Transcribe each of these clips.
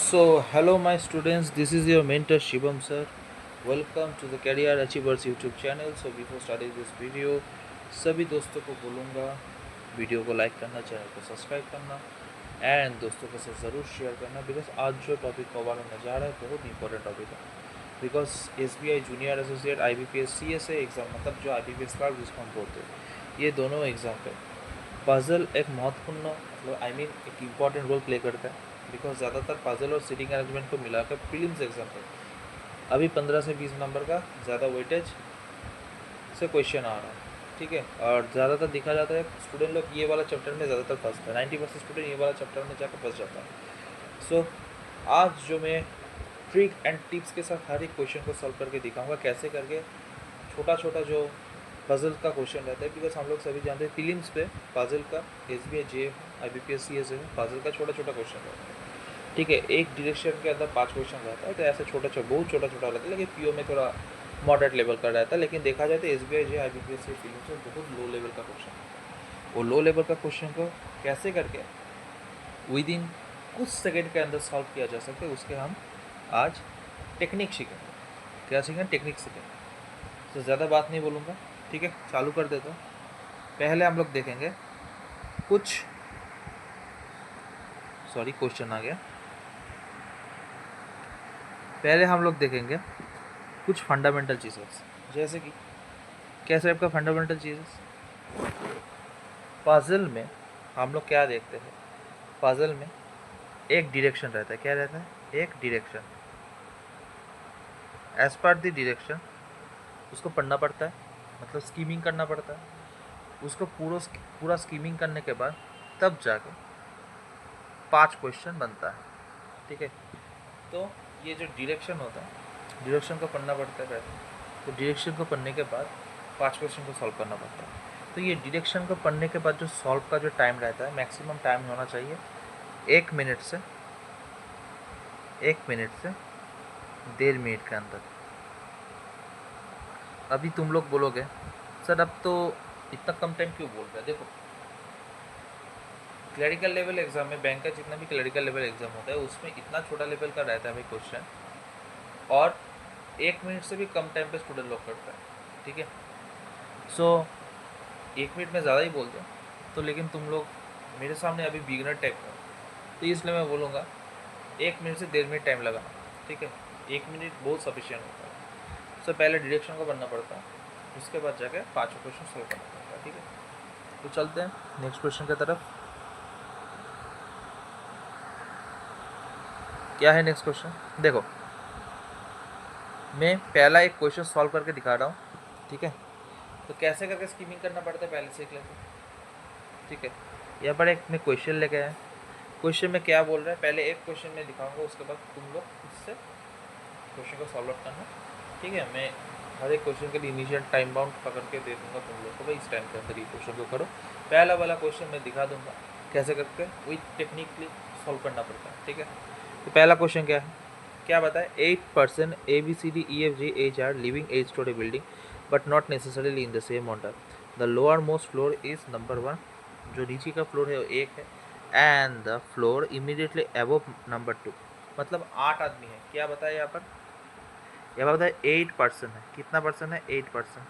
So, hello my students, this is your mentor Shivam sir. Welcome to the Career Achievers YouTube channel. So, before starting this video, सभी दोस्तों को बोलूँगा video को like करना, channel को subscribe करना and दोस्तों के साथ ज़रूर शेयर करना बिकॉज आज जो टॉपिक कवर होने जा रहा है बहुत इंपॉर्टेंट टॉपिक है because SBI junior associate IBPS CSA exam मतलब जो IBPS क्लार्क जिसको हम बोलते हैं ये दोनों एग्ज़ाम पे पज़ल एक महत्वपूर्ण मतलब एक इम्पॉर्टेंट रोल प्ले करता है बिकॉज ज़्यादातर पज़ल और सीटिंग अरेंजमेंट को मिलाकर प्रीलिम्स एग्जाम पे अभी 15 से 20 नंबर का ज़्यादा वेटेज से क्वेश्चन आ रहा है, ठीक है। और ज़्यादातर देखा जाता है स्टूडेंट लोग ये वाला चैप्टर में ज़्यादातर फंसता है, 90% स्टूडेंट ये वाला चैप्टर में जाकर फंस जाता है। सो आज जो मैं ट्रिक एंड टिप्स के साथ हर एक क्वेश्चन को सॉल्व करके दिखाऊंगा कैसे करके छोटा छोटा जो पज़ल का क्वेश्चन रहता है बिकॉज हम लोग सभी जानते हैं फिलिम्स पे पज़ल का SBI JF IBPS CSA में पज़ल का छोटा छोटा क्वेश्चन रहता है, ठीक है। एक डायरेक्शन के अंदर 5 क्वेश्चन रहता है तो ऐसे बहुत छोटा छोटा रहता है लेकिन PO में थोड़ा मॉडरेट लेवल का रहता है। लेकिन देखा जाए तो SBI JF IBPS से फिलिम्स में बहुत लो लेवल का क्वेश्चन है। वो लो लेवल का क्वेश्चन को कैसे करके विद इन कुछ सेकेंड के अंदर सॉल्व किया जा सकता है उसके हम आज टेक्निक सीखेंगे। क्या सीखेंगे? टेक्निक सीखेंगे। तो ज़्यादा बात नहीं बोलूँगा, ठीक है, चालू कर देता हूँ। पहले हम लोग देखेंगे कुछ क्वेश्चन आ गया। पहले हम लोग देखेंगे कुछ फंडामेंटल चीज़ें, जैसे कि क्या टाइप का फंडामेंटल चीज़ें पज़ल में हम लोग क्या देखते हैं। पज़ल में एक डायरेक्शन रहता है, क्या रहता है? एक direction. As per the direction उसको पढ़ना पड़ता है, मतलब स्कीमिंग करना पड़ता है। उसको पूरा स्कीमिंग करने के बाद तब जाके 5 क्वेश्चन बनता है, ठीक है। तो ये जो डायरेक्शन होता है, डायरेक्शन को पढ़ना पड़ता है पहले, तो डायरेक्शन को पढ़ने के बाद 5 क्वेश्चन को सॉल्व करना पड़ता है। तो ये डायरेक्शन को पढ़ने के बाद जो सॉल्व का जो टाइम रहता है मैक्सिमम टाइम होना चाहिए 1 मिनट से 1.5 मिनट के अंदर। अभी तुम लोग बोलोगे सर अब तो इतना कम टाइम क्यों बोल रहे हैं? देखो क्लरिकल लेवल एग्जाम में बैंक का जितना भी क्लरिकल लेवल एग्जाम होता है उसमें इतना छोटा लेवल का रहता है भाई क्वेश्चन, और 1 मिनट से भी कम टाइम पे स्टूडेंट लोग करता है, ठीक है। सो 1 मिनट में ज़्यादा ही बोलते हैं तो, लेकिन तुम लोग मेरे सामने अभी बिगनर टाइप का, तो इसलिए मैं बोलूँगा 1 मिनट से 1.5 मिनट टाइम लगाना, ठीक है। 1 मिनट बहुत सफिशियंट होता है। सो पहले डायरेक्शन को बनना पड़ता है, उसके बाद जाकर 5 क्वेश्चन सॉल्व करना पड़ता है, ठीक है। तो चलते हैं नेक्स्ट क्वेश्चन की तरफ। क्या है नेक्स्ट क्वेश्चन? देखो मैं पहला एक क्वेश्चन सॉल्व करके दिखा रहा हूँ, ठीक है। तो कैसे करके स्कीमिंग करना पड़ता है पहले सीख लेते हैं, ठीक है। यहाँ पर एक मैं क्वेश्चन लेके आया, क्वेश्चन में क्या बोल रहा है पहले एक क्वेश्चन में दिखाऊंगा, उसके बाद तुम लोग इससे क्वेश्चन को सॉल्व आउट करना, ठीक है। मैं हर एक क्वेश्चन के लिए इनिशियल टाइम बाउंड पकड़ के दे दूँगा तुम लोग को, भाई इस टाइम के अंदर ये क्वेश्चन को करो। पहला वाला क्वेश्चन मैं दिखा दूँगा कैसे करके विथ टेक्निकली सॉल्व करना पड़ता है, ठीक है। तो पहला क्वेश्चन क्या है, क्या बताए? 8% ABCDEFGH are living 8-story building but not necessarily in the same order. The lowermost floor is number 1, जो नीचे का फ्लोर है वो 1 है, and the floor immediately above number 2, मतलब 8 आदमी है। क्या बताया यहाँ पर? यहाँ बताए 8% है। कितना परसेंट है? 8%।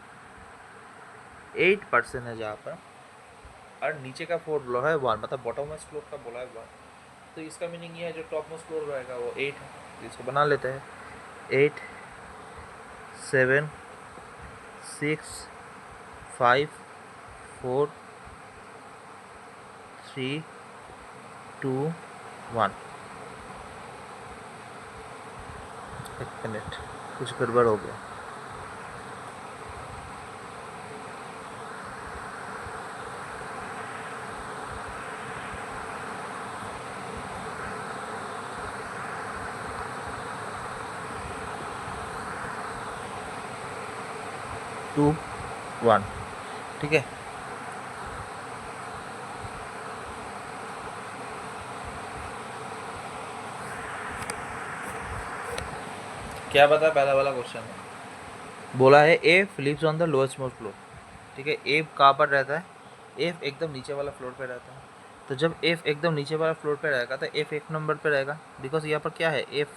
8% है जहाँ पर, और नीचे का फ्लोर है 1, मतलब बॉटम मोस्ट फ्लोर का बोला है 1। तो इसका मीनिंग ये है जो टॉप मोस्ट फ्लोर रहेगा वो 8 है। तो इसको बना लेते हैं 8 7 6 5 4 3 2 1। एक मिनट, कुछ गड़बड़ हो गया। टू 1, ठीक है। क्या बता पहला वाला क्वेश्चन में बोला है A lives on the lowest most floor, ठीक है। ए कहाँ पर रहता है? ए एकदम नीचे वाला फ्लोर पे रहता है। तो जब एफ एकदम नीचे वाला फ्लोर पे रहेगा तो एफ एक नंबर पे रहेगा, बिकॉज यहाँ पर क्या है, एफ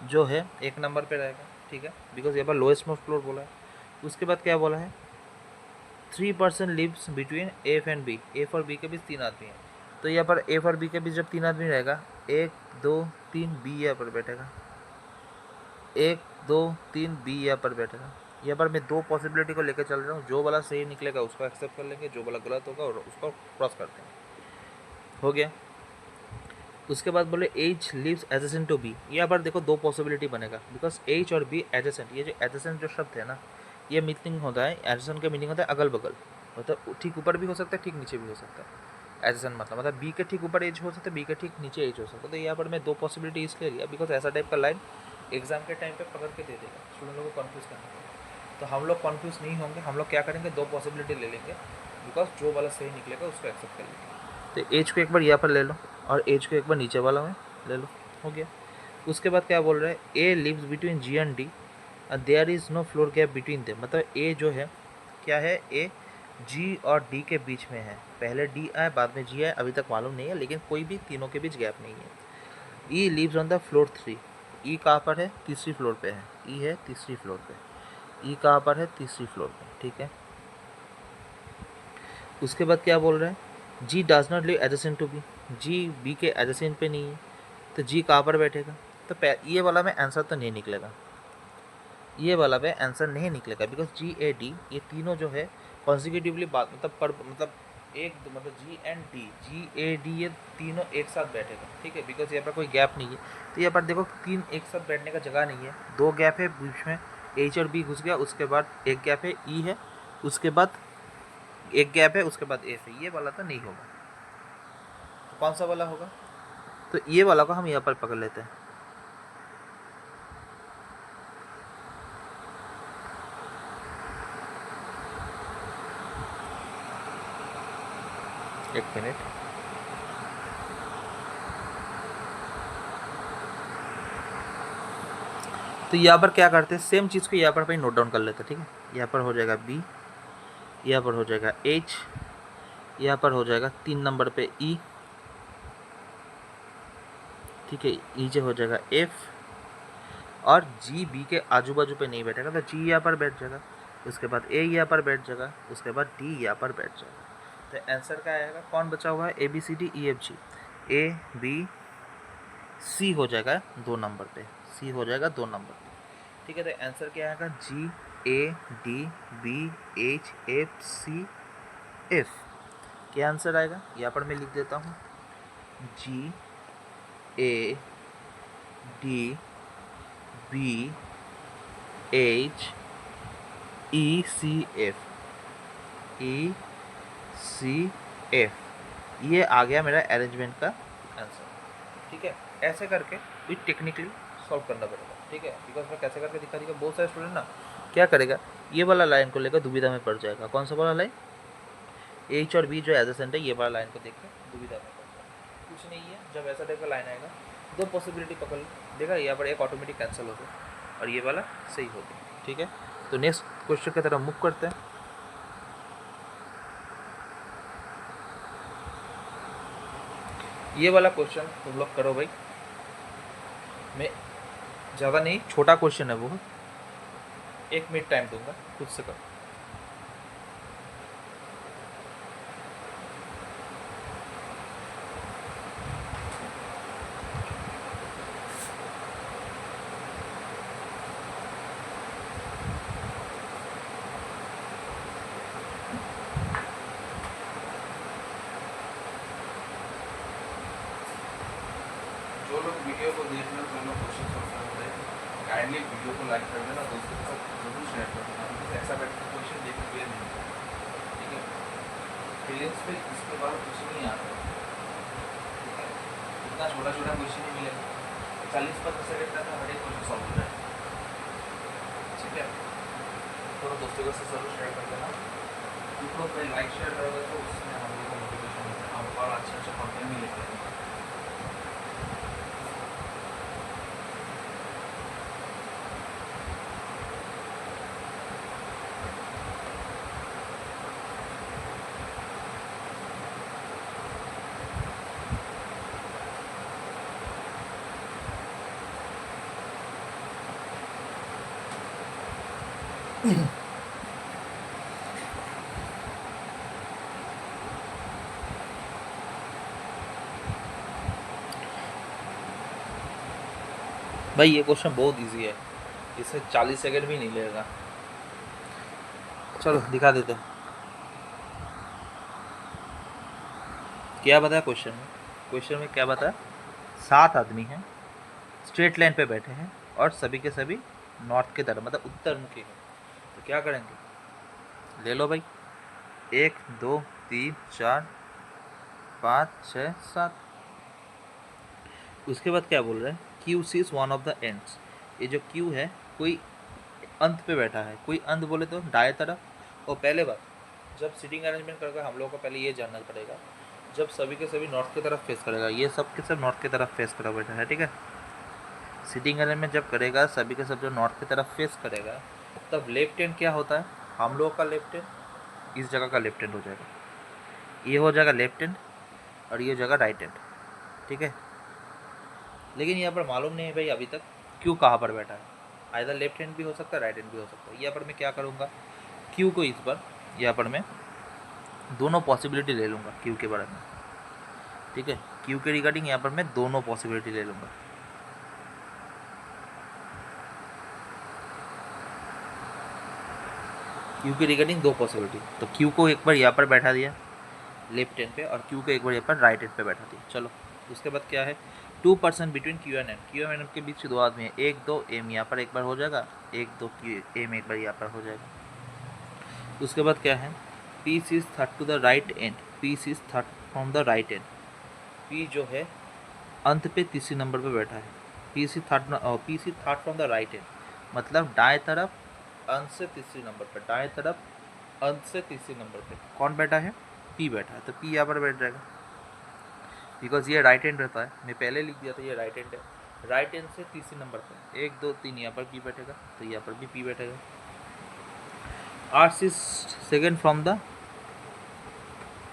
जो है एक नंबर पे रहेगा, ठीक है, बिकॉज यहाँ पर लोएस्ट मोस्ट फ्लोर बोला है। उसके बाद क्या बोला है, 3% lives between F and B, F और बी के बीच 3 आदमी हैं। तो यहाँ पर एफ और बी के बीच जब 3 आदमी रहेगा, 1 2 3 बी यहाँ पर बैठेगा, 1 2 3 बी यहाँ पर बैठेगा। यहाँ पर मैं 2 पॉसिबिलिटी को लेकर चल रहा हूँ, जो वाला सही निकलेगा उसको एक्सेप्ट कर लेंगे, जो वाला गलत होगा और उसको क्रॉस कर देंगे, हो गया। उसके बाद बोले H lives adjacent to B, यहाँ पर देखो 2 पॉसिबिलिटी बनेगा, बिकॉज एच और बी एडजेसेंट, ये जो एडजेसेंट जो शब्द है ना, ये मीनिंग होता है, एडजेसेंट का मीनिंग होता है अगल बगल, मतलब ठीक ऊपर भी हो सकता है, ठीक नीचे भी हो सकता है। एडजेसेंट मतलब बी के ठीक ऊपर एज हो सकता है, बी के ठीक नीचे एज हो सकता है। तो यहाँ पर मैं 2 पॉसिबिलिटी इसलिए लिया, बिकॉज ऐसा टाइप का लाइन एग्जाम के टाइम पे पकड़ के दे देगा, स्टूडेंट लोगों को कन्फ्यूज़ करने के। तो हम लोग कन्फ्यूज़ नहीं होंगे, हम लोग क्या करेंगे, 2 पॉसिबिलिटी ले लेंगे, बिकॉज जो वाला सही निकलेगा उसको एक्सेप्ट कर लेंगे। तो एज को एक बार यहाँ पर ले लो और एज को एक बार नीचे वाला में ले लो, हो गया। उसके बाद क्या बोल रहा है, A lives between G and D, there is no floor gap between them, मतलब ए जो है क्या है, ए जी और डी के बीच में है, पहले डी आए बाद में जी आए, अभी तक मालूम नहीं है, लेकिन कोई भी तीनों के बीच गैप नहीं है। ई लिव्स ऑन द फ्लोर 3, ई कहाँ पर है, तीसरी फ्लोर पे है, ई है तीसरी फ्लोर पे, ई कहाँ पर है, तीसरी फ्लोर पे, ठीक है। उसके बाद क्या बोल रहे हैं, G does not live adjacent to B, G B के एडजेसेंट पे नहीं है, तो जी कहाँ पर बैठेगा, तो ये वाला में आंसर तो नहीं निकलेगा, ये वाला पे आंसर नहीं निकलेगा, बिकॉज जी ए डी ये तीनों जो है कॉन्सिक्यूटिवली बात मतलब एक मतलब G and D, G A D ये तीनों एक साथ बैठेगा, ठीक है, बिकॉज यहाँ पर कोई गैप नहीं है। तो यहाँ पर देखो 3 एक साथ बैठने का जगह नहीं है, 2 गैप है बीच में, एच और बी घुस गया, उसके बाद एक गैप है ई है, उसके बाद एक गैप है, उसके बाद एफ है, ये वाला तो नहीं होगा। तो कौन सा वाला होगा, तो ये वाला को हम यहाँ पर पकड़ लेते हैं। एक मिनट, तो यहाँ पर क्या करते हैं, सेम चीज़ को यहाँ पर नोट डाउन कर लेते हैं, ठीक है। यहाँ पर हो जाएगा बी, यहाँ पर हो जाएगा एच, यहाँ पर हो जाएगा 3 नंबर पे ई, ठीक है, नीचे हो जाएगा एफ, और जी बी के आजू बाजू पे नहीं बैठेगा, तो जी यहाँ पर बैठ जाएगा, उसके बाद ए यहाँ पर बैठ जाएगा, उसके बाद डी यहाँ पर बैठ जाएगा। तो आंसर क्या आएगा, कौन बचा हुआ है, A B C D E F G, A B C हो जाएगा 2 नंबर पे, सी हो जाएगा 2 नंबर पे, ठीक है। तो आंसर क्या आएगा, G A D B H F C F, क्या आंसर आएगा, यहाँ पर मैं लिख देता हूँ, G A D B H E C F, E C F, ये आ गया मेरा अरेंजमेंट का आंसर, ठीक है। ऐसे करके भी टेक्निकली सॉल्व करना पड़ेगा, ठीक है, बिकॉज मैं कैसे करके दिखा देगा, बहुत सारे स्टूडेंट ना क्या करेगा, ये वाला लाइन को लेकर दुविधा में पड़ जाएगा, कौन सा वाला लाइन, एच और बी जो एडजेसेंट है, ये वाला लाइन को देख के दुविधा में पड़ जाएगा, कुछ नहीं है। जब ऐसा टाइप का लाइन आएगा 2 पॉसिबिलिटी पकड़ देखा, यहाँ पर एक ऑटोमेटिक कैंसिल हो गया और ये वाला सही हो गया, ठीक है। तो नेक्स्ट क्वेश्चन की तरफ मूव करते हैं। ये वाला क्वेश्चन तुम लोग करो भाई, मैं ज़्यादा नहीं, छोटा क्वेश्चन है वो, 1 मिनट टाइम दूंगा, खुद से करो। जो लोग वीडियो को देख रहे हो, जो लोग क्वेश्चन सॉल्व कर रहे हैं, काइंडली वीडियो को लाइक कर देना, दोस्तों के साथ जरूर शेयर कर देना, बिकॉज ऐसा बैठ के क्वेश्चन देखने के लिए नहीं होता, ठीक है। प्रीलिम्स पे इसके बाद कुछ नहीं आता, ठीक है, इतना छोटा छोटा क्वेश्चन ही मिलेगा, 40-50 सेकंड तक हर एक क्वेश्चन सॉल्व हो जाएगा, ठीक है। थोड़ा दोस्तों के साथ जरूर शेयर कर देना, यूट्यूब पे लाइक शेयर करोगे तो उसमें हम लोग को मोटिवेशन मिलता है, हम और अच्छा अच्छा कंटेंट भी लेते हैं। भाई ये क्वेश्चन बहुत इजी है, इसमें 40 सेकंड भी नहीं लगेगा। चलो दिखा देते हैं क्या बताया क्वेश्चन में। क्वेश्चन में क्या बताया, 7 आदमी हैं, स्ट्रेट लाइन पे बैठे हैं और सभी के सभी नॉर्थ की तरफ मतलब उत्तर मुखी हैं। तो क्या करेंगे, ले लो भाई, 1 2 3 4 5 6 7। उसके बाद क्या बोल रहे हैं, क्यू सीज वन ऑफ द एंड्स। ये जो क्यू है कोई अंत पे बैठा है, कोई अंत बोले तो दाएं तरफ। और पहले बात, जब सीटिंग अरेंजमेंट करेगा हम लोगों को पहले ये जानना पड़ेगा, जब सभी के सभी नॉर्थ की तरफ फेस करेगा, ये सब के सब नॉर्थ की तरफ फेस करा बैठा है, ठीक है। सीटिंग अरेंजमेंट जब करेगा सभी के सब जो नॉर्थ की तरफ फेस करेगा, तब लेफ्ट हैंड क्या होता है, हम लोगों का लेफ्ट हैंड इस जगह का लेफ्ट हैंड हो जाएगा, ये हो जाएगा लेफ्ट हैंड और ये हो जाएगा राइट हैंड, ठीक है। लेकिन यहाँ पर मालूम नहीं है भाई अभी तक क्यू कहाँ पर बैठा है, आइदर लेफ्ट हैंड भी हो सकता है राइट हैंड भी हो सकता है। यहाँ पर मैं क्या करूँगा, क्यू को इस पर यहाँ पर मैं दोनों पॉसिबिलिटी ले लूँगा क्यू के बारे में, ठीक है। क्यू के रिगार्डिंग यहाँ पर मैं दोनों पॉसिबिलिटी ले लूँगा। क्यू के रिगार्डिंग दो पॉसिबिलिटी, तो क्यू को एक बार यहाँ पर बैठा दिया लेफ्ट हैंड पे और क्यू को एक बार यहाँ पर राइट हैंड पे बैठा दिया। चलो उसके बाद क्या है, 2 person between Q and M, Q and M के बीच 2 आदमी है, 1 2 एम यहाँ पर एक बार हो जाएगा, 1 2 क्यू एम एक बार यहाँ पर हो जाएगा। उसके बाद क्या है, P's is third to the right end, P's is third from the right end, P जो है अंत पे तीसरी नंबर पे बैठा है, P's is third from the right end मतलब दाएं तरफ अंत से तीसरी नंबर पे, दाएं तरफ अंत से तीसरी नंबर पे कौन बैठा है, पी बैठा है, तो पी यहाँ पर बैठ जाएगा बिकॉज ये राइट हैंड रहता है, मैं पहले लिख दिया था ये राइट हैंड है, राइट हैंड से तीसरी नंबर पर 1 2 3 यहाँ पर पी बैठेगा, तो यहाँ पर भी पी बैठेगा। R is second from the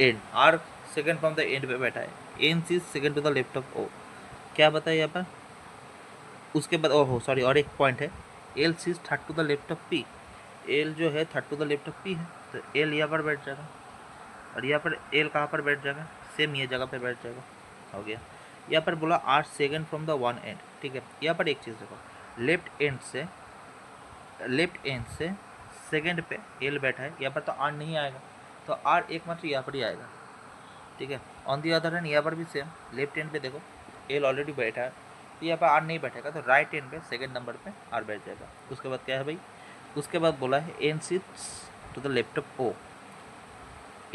end, R second from the end पे बैठा है, N is second to the left of O, क्या बताया यहाँ पर। उसके बाद ओहो सॉरी और एक पॉइंट है, L is third to the left of P, L जो है third to the left of P है, तो एल यहाँ पर बैठ जाएगा और यहाँ पर एल कहाँ पर बैठ जाएगा, सेम ये जगह पे बैठ जाएगा, हो गया। यहाँ पर बोला R second from the one end, ठीक है। यहाँ पर एक चीज़ देखो, लेफ्ट एंड से सेकेंड पे एल बैठा है, यहाँ पर तो आर नहीं आएगा, तो आर एकमात्र यहाँ पर ही आएगा, ठीक है। ऑन दी अदर हैंड यहाँ पर भी सेम, लेफ्ट एंड पे देखो एल ऑलरेडी बैठा है, तो यहाँ पर आर नहीं बैठेगा, तो राइट एंड पे सेकेंड नंबर पे आर बैठ जाएगा। उसके बाद क्या है भाई, उसके बाद बोला है N sits to the left of O,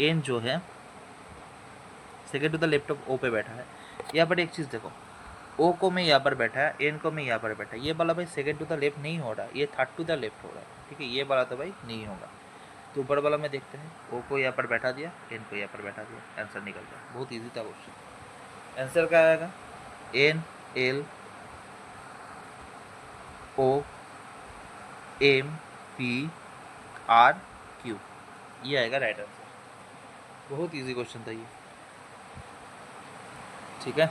N जो है second to the left of O पे बैठा है। यहाँ पर एक चीज़ देखो, ओ को मैं यहाँ पर बैठा है, एन को मैं यहाँ पर बैठा है, ये वाला भाई सेकेंड टू द लेफ्ट नहीं हो रहा, ये थर्ड टू द लेफ्ट हो रहा है, ठीक है। ये वाला तो भाई नहीं होगा, तो ऊपर वाला में देखते हैं, ओ को यहाँ पर बैठा दिया, एन को यहाँ पर बैठा दिया, आंसर निकल गया। बहुत ईजी था क्वेश्चन। आंसर क्या आएगा, N L O M P R Q, ये आएगा राइट आंसर। बहुत ईजी क्वेश्चन था ये, ठीक है।